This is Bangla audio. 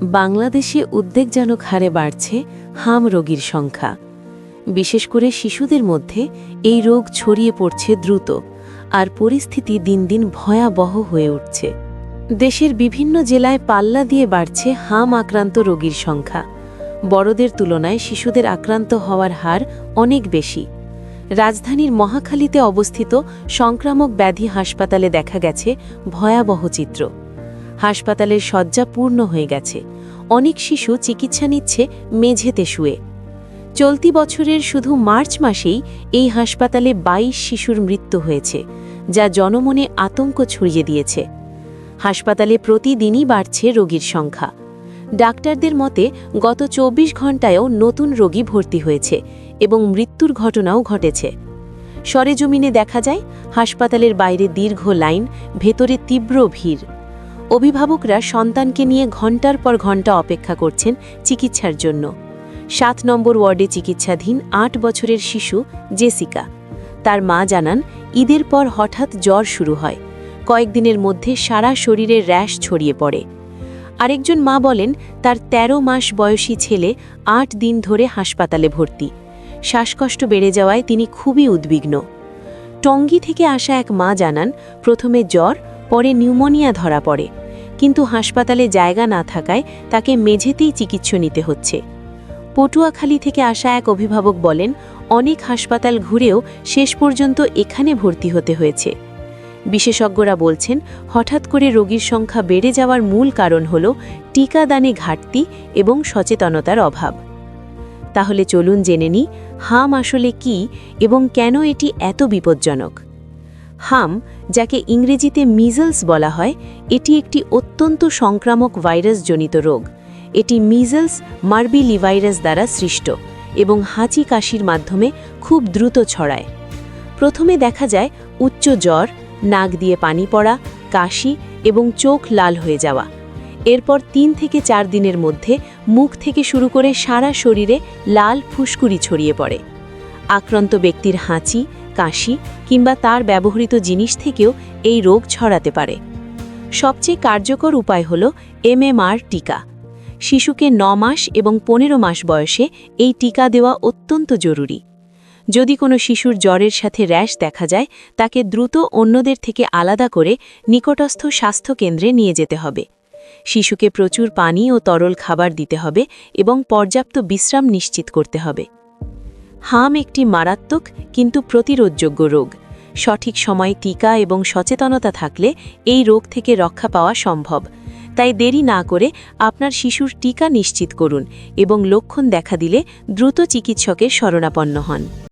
বাংলাদেশে উদ্বেগজনক হারে বাড়ছে হাম রোগীর সংখ্যা। বিশেষ করে শিশুদের মধ্যে এই রোগ ছড়িয়ে পড়ছে দ্রুত, আর পরিস্থিতি দিন দিন ভয়াবহ হয়ে উঠছে। দেশের বিভিন্ন জেলায় পাল্লা দিয়ে বাড়ছে হাম আক্রান্ত রোগীর সংখ্যা। বড়দের তুলনায় শিশুদের আক্রান্ত হওয়ার হার অনেক বেশি। রাজধানীর মহাখালীতে অবস্থিত সংক্রামক ব্যাধি হাসপাতালে দেখা গেছে ভয়াবহ চিত্র। হাসপাতালের শয্যা পূর্ণ হয়ে গেছে। অনেক শিশু চিকিৎসা নিচ্ছে মেঝেতে শুয়ে। চলতি বছরের শুধু মার্চ মাসেই এই হাসপাতালে ২২ শিশুর মৃত্যু হয়েছে, যা জনমনে আতঙ্ক ছড়িয়ে দিয়েছে। হাসপাতালে প্রতিদিনই বাড়ছে রোগীর সংখ্যা। ডাক্তারদের মতে গত ২৪ ঘণ্টায়ও নতুন রোগী ভর্তি হয়েছে এবং মৃত্যুর ঘটনাও ঘটেছে। সরেজমিনে দেখা যায় হাসপাতালের বাইরে দীর্ঘ লাইন, ভেতরে তীব্র ভিড়। অভিভাবকরা সন্তানকে নিয়ে ঘণ্টার পর ঘণ্টা অপেক্ষা করছেন চিকিৎসার জন্য। ৭ নম্বর ওয়ার্ডে চিকিৎসাধীন ৮ বছরের শিশু জেসিকা। তার মা জানান, ঈদের পর হঠাৎ জ্বর শুরু হয়। কয়েকদিনের মধ্যে সারা শরীরে র্যাশ ছড়িয়ে পড়ে। আরেকজন মা বলেন, তার ১৩ মাস বয়সী ছেলে ৮ দিন ধরে হাসপাতালে ভর্তি। শ্বাসকষ্ট বেড়ে যাওয়ায় তিনি খুবই উদ্বিগ্ন। টঙ্গী থেকে আসা এক মা জানান, প্রথমে জ্বর, পরে নিউমোনিয়া ধরা পড়ে, কিন্তু হাসপাতালে জায়গা না থাকায় তাকে মেঝেতেই চিকিৎসা নিতে হচ্ছে। পটুয়াখালী থেকে আসা এক অভিভাবক বলেন, অনেক হাসপাতাল ঘুরেও শেষ পর্যন্ত এখানে ভর্তি হতে হয়েছে। বিশেষজ্ঞরা বলছেন, হঠাৎ করে রোগীর সংখ্যা বেড়ে যাওয়ার মূল কারণ হল টিকাদানে ঘাটতি এবং সচেতনতার অভাব। তাহলে চলুন জেনে নিই হাম আসলে কি এবং কেন এটি এত বিপজ্জনক। হাম, যাকে ইংরেজিতে মিজলস বলা হয়, এটি একটি অত্যন্ত সংক্রামক ভাইরাসজনিত রোগ। এটি মিজলস মার্বিলিভাইরাস দ্বারা সৃষ্ট এবং হাঁচি কাশির মাধ্যমে খুব দ্রুত ছড়ায়। প্রথমে দেখা যায় উচ্চ জ্বর, নাক দিয়ে পানি পড়া, কাশি এবং চোখ লাল হয়ে যাওয়া। এরপর ৩ থেকে ৪ দিনের মধ্যে মুখ থেকে শুরু করে সারা শরীরে লাল ফুসকুড়ি ছড়িয়ে পড়ে। আক্রান্ত ব্যক্তির হাঁচি, কাশি কিংবা তার ব্যবহৃত জিনিস থেকেও এই রোগ ছড়াতে পারে। সবচেয়ে কার্যকর উপায় হল MMR টিকা। শিশুকে ৯ মাস এবং ১৫ মাস বয়সে এই টিকা দেওয়া অত্যন্ত জরুরি। যদি কোনো শিশুর জ্বরের সাথে র্যাশ দেখা যায়, তাকে দ্রুত অন্যদের থেকে আলাদা করে নিকটস্থ স্বাস্থ্যকেন্দ্রে নিয়ে যেতে হবে। শিশুকে প্রচুর পানি ও তরল খাবার দিতে হবে এবং পর্যাপ্ত বিশ্রাম নিশ্চিত করতে হবে। হাম একটি মারাত্মক কিন্তু প্রতিরোধযোগ্য রোগ। সঠিক সময়ে টিকা এবং সচেতনতা থাকলে এই রোগ থেকে রক্ষা পাওয়া সম্ভব। তাই দেরি না করে আপনার শিশুর টিকা নিশ্চিত করুন এবং লক্ষণ দেখা দিলে দ্রুত চিকিৎসকের শরণাপন্ন হন।